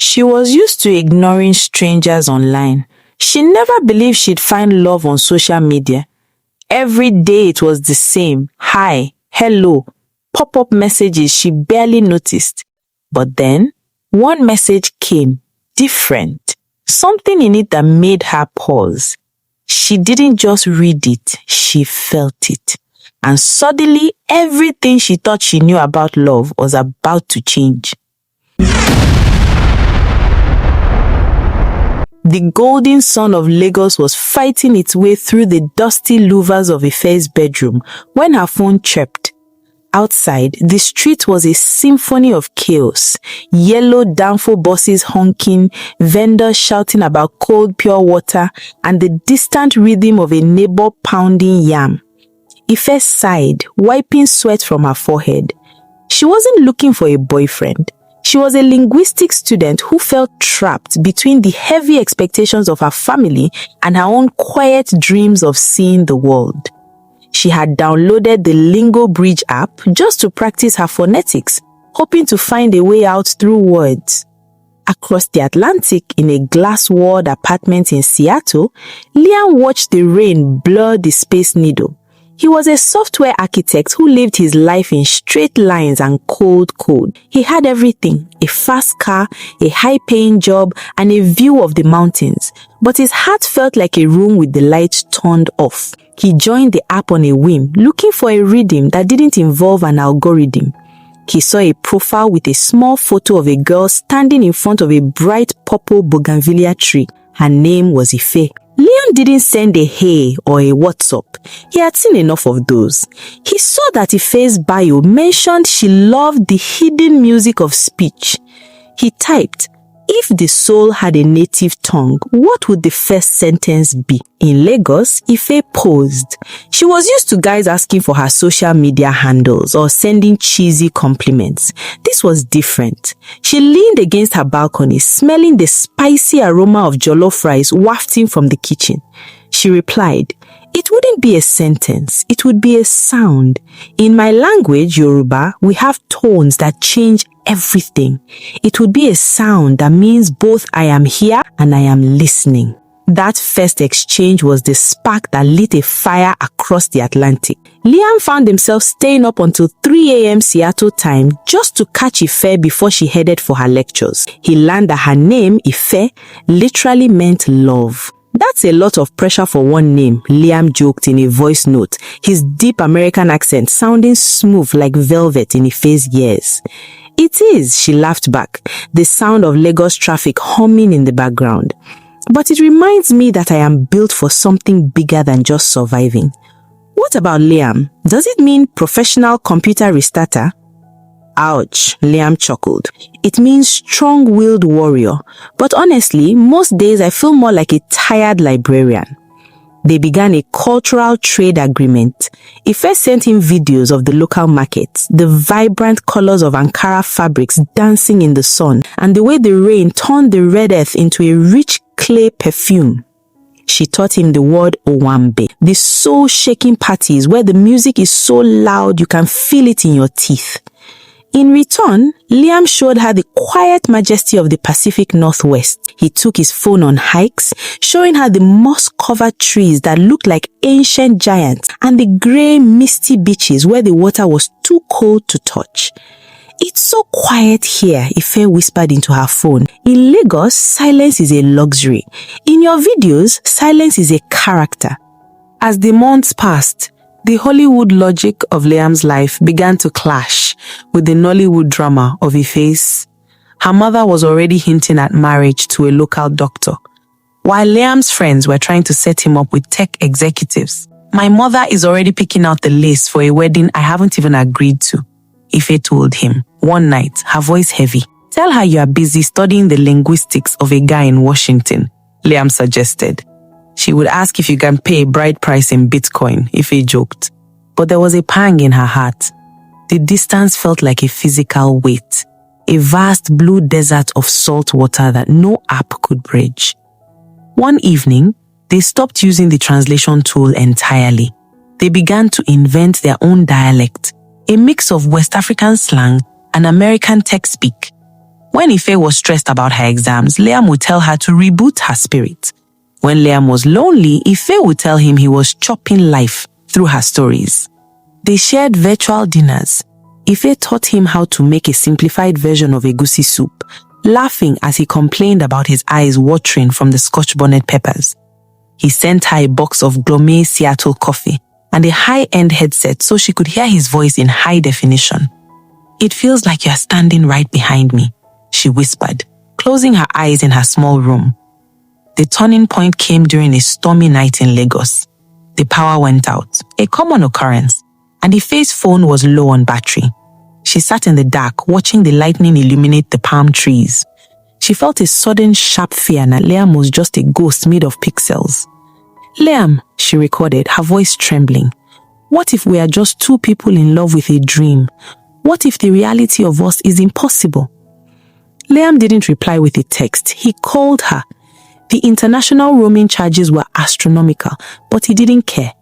She was used to ignoring strangers online. She never believed she'd find love on social media. Every day it was the same. Hi, hello, pop-up messages she barely noticed. But then, one message came, different. Something in it that made her pause. She didn't just read it, she felt it. And suddenly, everything she thought she knew about love was about to change. The golden sun of Lagos was fighting its way through the dusty louvers of Ife's bedroom when her phone chirped. Outside, the street was a symphony of chaos. Yellow Danfo buses honking, vendors shouting about cold pure water, and the distant rhythm of a neighbor pounding yam. Ife sighed, wiping sweat from her forehead. She wasn't looking for a boyfriend. She was a linguistics student who felt trapped between the heavy expectations of her family and her own quiet dreams of seeing the world. She had downloaded the Lingo Bridge app just to practice her phonetics, hoping to find a way out through words. Across the Atlantic in a glass-walled apartment in Seattle, Liam watched the rain blur the Space Needle. He was a software architect who lived his life in straight lines and cold code. He had everything, a fast car, a high-paying job, and a view of the mountains. But his heart felt like a room with the lights turned off. He joined the app on a whim, looking for a rhythm that didn't involve an algorithm. He saw a profile with a small photo of a girl standing in front of a bright purple bougainvillea tree. Her name was Ife. Leon didn't send a hey or a what's up. He had seen enough of those. He saw that Ife's bio mentioned she loved the hidden music of speech. He typed, if the soul had a native tongue, what would the first sentence be? In Lagos, Ife posed. She was used to guys asking for her social media handles or sending cheesy compliments. This was different. She leaned against her balcony, smelling the spicy aroma of jollof rice wafting from the kitchen. She replied, it wouldn't be a sentence, it would be a sound. In my language, Yoruba, we have tones that change everything. It would be a sound that means both I am here and I am listening. That first exchange was the spark that lit a fire across the Atlantic. Liam found himself staying up until 3 a.m. Seattle time just to catch Ife before she headed for her lectures. He learned that her name, Ife, literally meant love. That's a lot of pressure for one name, Liam joked in a voice note, his deep American accent sounding smooth like velvet in Ife's ears. It is, she laughed back, the sound of Lagos traffic humming in the background. But it reminds me that I am built for something bigger than just surviving. What about Liam? Does it mean professional computer restarter? Ouch, Liam chuckled. It means strong-willed warrior. But honestly, most days I feel more like a tired librarian. They began a cultural trade agreement. Ife sent him videos of the local markets, the vibrant colors of Ankara fabrics dancing in the sun, and the way the rain turned the red earth into a rich clay perfume. She taught him the word Owambe, the soul-shaking parties where the music is so loud you can feel it in your teeth. In return, Liam showed her the quiet majesty of the Pacific Northwest. He took his phone on hikes, showing her the moss-covered trees that looked like ancient giants and the grey, misty beaches where the water was too cold to touch. It's so quiet here, Ife whispered into her phone. In Lagos, silence is a luxury. In your videos, silence is a character. As the months passed, the Hollywood logic of Liam's life began to clash with the Nollywood drama of Ife's. Her mother was already hinting at marriage to a local doctor, while Liam's friends were trying to set him up with tech executives. My mother is already picking out the lace for a wedding I haven't even agreed to, Ife told him. One night, her voice heavy. Tell her you are busy studying the linguistics of a guy in Washington, Liam suggested. She would ask if you can pay a bride price in Bitcoin, Ife joked. But there was a pang in her heart. The distance felt like a physical weight, a vast blue desert of salt water that no app could bridge. One evening, they stopped using the translation tool entirely. They began to invent their own dialect, a mix of West African slang and American tech speak. When Ife was stressed about her exams, Liam would tell her to reboot her spirit. When Liam was lonely, Ife would tell him he was chopping life through her stories. They shared virtual dinners. Ife taught him how to make a simplified version of egusi soup, laughing as he complained about his eyes watering from the Scotch bonnet peppers. He sent her a box of gourmet Seattle coffee and a high-end headset so she could hear his voice in high definition. "It feels like you're standing right behind me," she whispered, closing her eyes in her small room. The turning point came during a stormy night in Lagos. The power went out, a common occurrence, and Ife's phone was low on battery. She sat in the dark, watching the lightning illuminate the palm trees. She felt a sudden sharp fear that Liam was just a ghost made of pixels. "Liam," she recorded, her voice trembling. "What if we are just two people in love with a dream? What if the reality of us is impossible?" Liam didn't reply with a text. He called her. The international roaming charges were astronomical, but he didn't care.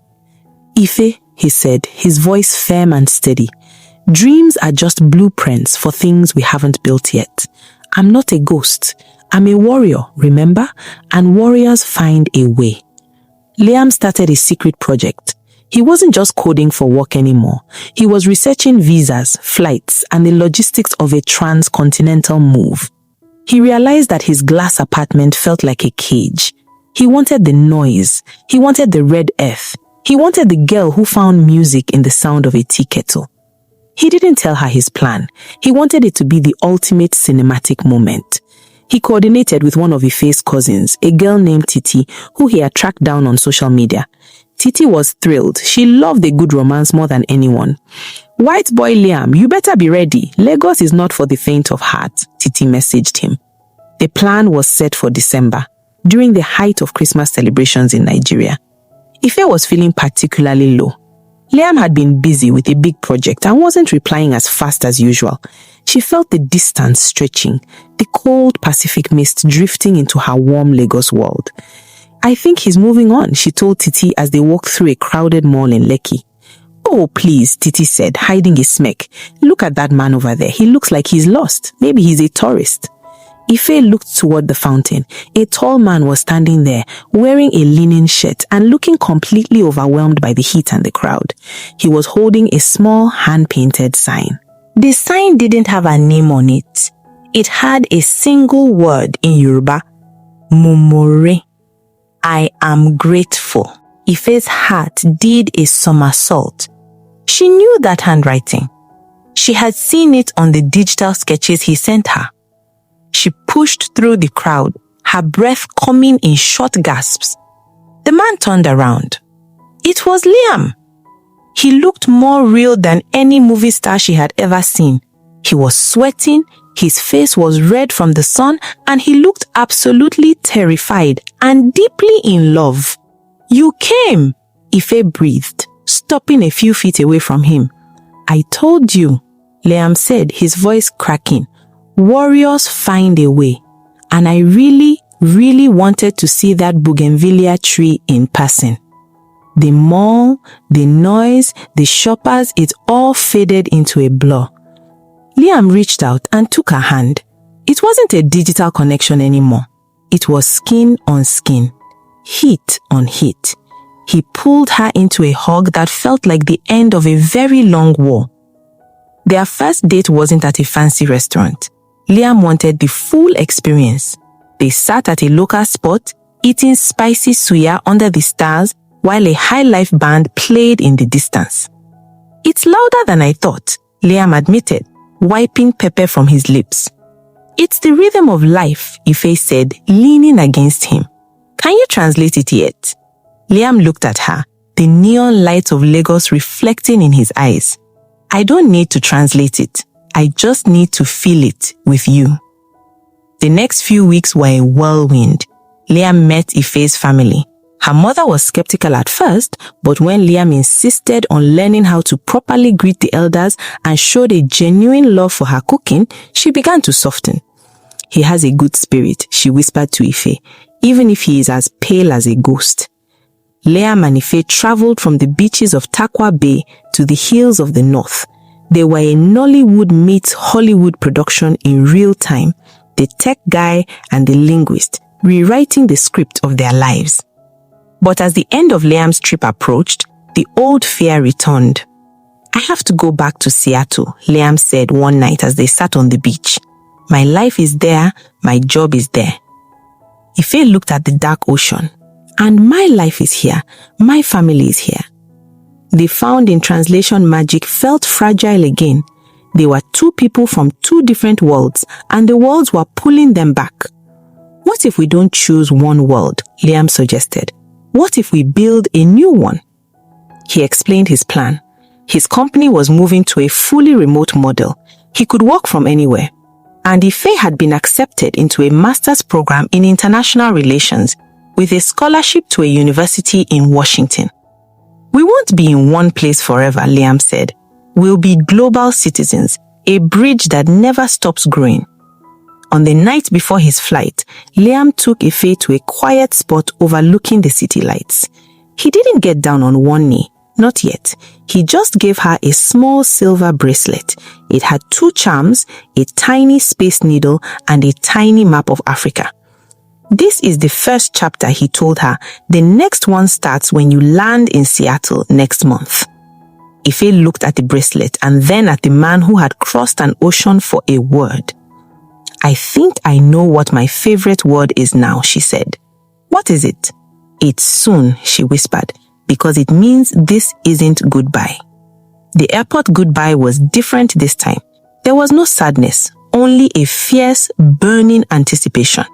"Ife," he said, his voice firm and steady. "Dreams are just blueprints for things we haven't built yet. I'm not a ghost. I'm a warrior, remember? And warriors find a way." Liam started a secret project. He wasn't just coding for work anymore. He was researching visas, flights, and the logistics of a trans-continental move. He realized that his glass apartment felt like a cage. He wanted the noise. He wanted the red earth. He wanted the girl who found music in the sound of a tea kettle. He didn't tell her his plan. He wanted it to be the ultimate cinematic moment. He coordinated with one of Ife's cousins, a girl named Titi, who he had tracked down on social media. Titi was thrilled. She loved a good romance more than anyone. "White boy Liam, you better be ready. Lagos is not for the faint of heart," Titi messaged him. The plan was set for December, during the height of Christmas celebrations in Nigeria. Ife was feeling particularly low. Liam had been busy with a big project and wasn't replying as fast as usual. She felt the distance stretching, the cold Pacific mist drifting into her warm Lagos world. "I think he's moving on," she told Titi as they walked through a crowded mall in Lekki. "Oh, please," Titi said, hiding a smirk. "Look at that man over there. He looks like he's lost. Maybe he's a tourist." Ife looked toward the fountain. A tall man was standing there, wearing a linen shirt and looking completely overwhelmed by the heat and the crowd. He was holding a small hand-painted sign. The sign didn't have a name on it. It had a single word in Yoruba, Mumore. "I am grateful." Ife's heart did a somersault. She knew that handwriting. She had seen it on the digital sketches he sent her. She pushed through the crowd, her breath coming in short gasps. The man turned around. It was Liam. He looked more real than any movie star she had ever seen. He was sweating, his face was red from the sun, and he looked absolutely terrified and deeply in love. "You came," Ife breathed, stopping a few feet away from him. "I told you," Liam said, his voice cracking. "Warriors find a way. And I really, really wanted to see that bougainvillea tree in person." The mall, the noise, the shoppers, it all faded into a blur. Liam reached out and took her hand. It wasn't a digital connection anymore. It was skin on skin, heat on heat. He pulled her into a hug that felt like the end of a very long war. Their first date wasn't at a fancy restaurant. Liam wanted the full experience. They sat at a local spot, eating spicy suya under the stars while a high-life band played in the distance. "It's louder than I thought," Liam admitted, wiping pepper from his lips. "It's the rhythm of life," Ife said, leaning against him. "Can you translate it yet?" Liam looked at her, the neon light of Lagos reflecting in his eyes. "I don't need to translate it. I just need to feel it with you." The next few weeks were a whirlwind. Liam met Ife's family. Her mother was skeptical at first, but when Liam insisted on learning how to properly greet the elders and showed a genuine love for her cooking, she began to soften. "He has a good spirit," she whispered to Ife, "even if he is as pale as a ghost." Liam and Ife traveled from the beaches of Takwa Bay to the hills of the north. They were a Nollywood meets Hollywood production in real time, the tech guy and the linguist rewriting the script of their lives. But as the end of Liam's trip approached, the old fear returned. "I have to go back to Seattle," Liam said one night as they sat on the beach. "My life is there, my job is there." Ife looked at the dark ocean. "And my life is here, my family is here." The found in translation magic felt fragile again. They were two people from two different worlds, and the worlds were pulling them back. "What if we don't choose one world?" Liam suggested. "What if we build a new one?" He explained his plan. His company was moving to a fully remote model. He could work from anywhere. And Ife had been accepted into a master's program in international relations with a scholarship to a university in Washington. "We won't be in one place forever," Liam said. "We'll be global citizens, a bridge that never stops growing." On the night before his flight, Liam took Ife to a quiet spot overlooking the city lights. He didn't get down on one knee, not yet. He just gave her a small silver bracelet. It had 2 charms, a tiny space needle, and a tiny map of Africa. "This is the first chapter," he told her. "The next one starts when you land in Seattle next month." Ife looked at the bracelet and then at the man who had crossed an ocean for a word. "I think I know what my favorite word is now," she said. "What is it?" "It's soon," she whispered, "because it means this isn't goodbye." The airport goodbye was different this time. There was no sadness, only a fierce, burning anticipation.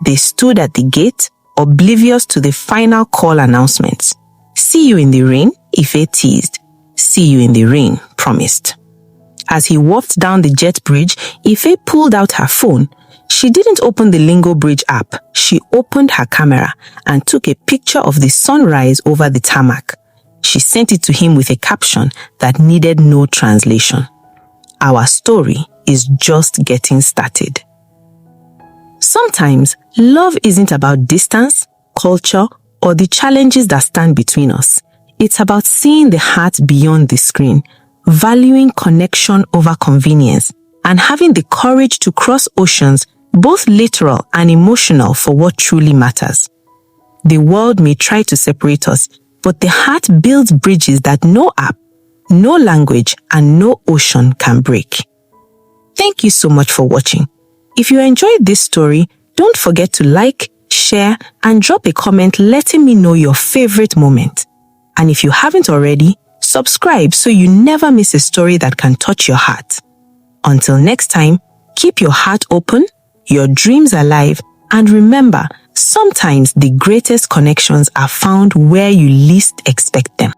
They stood at the gate, oblivious to the final call announcements. "See you in the rain," Ife teased. "See you in the rain," promised. As he walked down the jet bridge, Ife pulled out her phone. She didn't open the Lingo Bridge app. She opened her camera and took a picture of the sunrise over the tarmac. She sent it to him with a caption that needed no translation. "Our story is just getting started." Sometimes, love isn't about distance, culture, or the challenges that stand between us. It's about seeing the heart beyond the screen, valuing connection over convenience, and having the courage to cross oceans, both literal and emotional, for what truly matters. The world may try to separate us, but the heart builds bridges that no app, no language, and no ocean can break. Thank you so much for watching. If you enjoyed this story, don't forget to like, share, and drop a comment letting me know your favorite moment. And if you haven't already, subscribe so you never miss a story that can touch your heart. Until next time, keep your heart open, your dreams alive, and remember, sometimes the greatest connections are found where you least expect them.